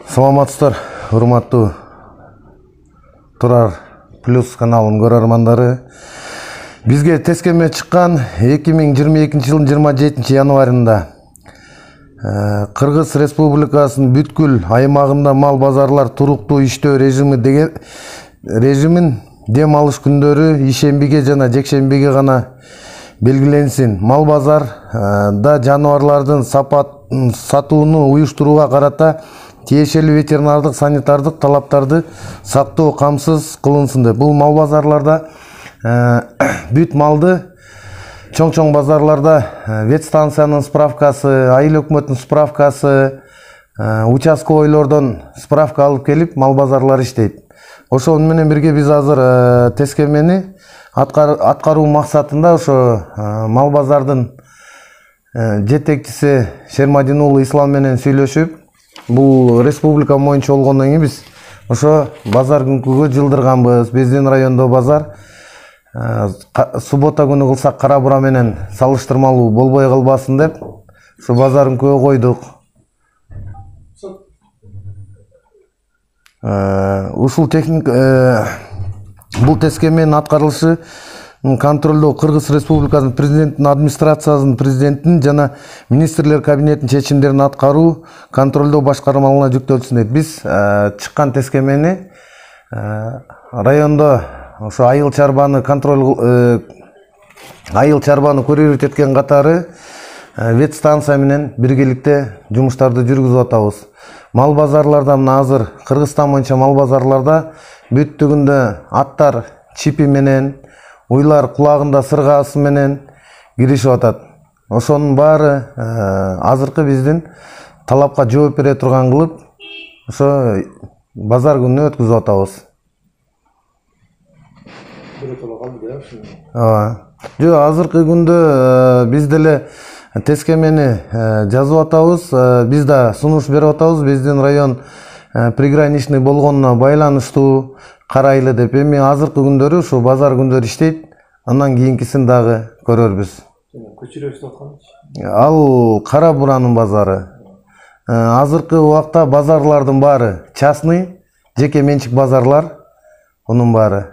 Саламатсыздар, урматтуу Турар Плюс каналынын көрөрмандары. Бизге тескеме чыккан 2022 жылдын 27 январында Кыргыз Республикасынын бүткүл аймагында мал базарлар туруктуу иштөө режимин дем алыш күндөрү ишембиге жана жекшембиге гана белгиленсин. Мал базарда жаныбарлардын сатууну уюштурууга карата тиешелүү ветеринардык санитардык талаптарды сактоо камсыз кылынсын деп. Бул мал базарларда бүт малды чоң базарларда ветстанциянын справкасы, айыл өкмөтүнүн справкасы, участковойлордон справка алып келип мал базарлар иштейт. Ошол менен бирге биз азыр тескемени аткаруу максатында ошо мал базардын жетекчиси Шермадин уулу Ислам менен сүйлөшүп, бул республика боюнча болгондон кийин биз ошо базар күнкүгө жылдырганбыз. Биздин райондо базар суббота күнү кылсак кара бура менен салыштырмалуу болбой калбасын деп ушу базар күнкүгө койдук. Ушул бул тескеменин аткарылышы контролдоо Кыргыз Республикасынын президентинин администрациясынын президентинин жана министрлер кабинетинин чечимдерин аткаруу контролдоо башкармалыгына жүктөлсүн дейт. Биз чыккан тескемени райондо ошо айыл чарбаны көрүрүт эткен катары ветстанция менен биргеликте жумуштарды жүргүзүп атабыз. Мал базарларда мына азыр Кыргызстан боюнча мал базарларда бүттүгүндө аттар чипи менен, уйлар кулагында сыргаасы менен киришип атат. Ошонун баары азыркы биздин талапка жооп бере турган кылып, ошо базар күнүнө өткүзүп атабыз. Жок, азыркы күндө биз деле тескемени жазып атабыз, биз да сунуш берип атабыз. Биздин район приграничный болгонуна байланыштуу карайлы деп. Эми азыркы күндөрү ушу базар күндөрү иштейт, андан кийинкисин дагы көрөрбүз. Көчүрөбүз атканчы? Ал кара буранын базары. Азыркы убакта базарлардын баары частный, жеке менчик базарлар, онун баары.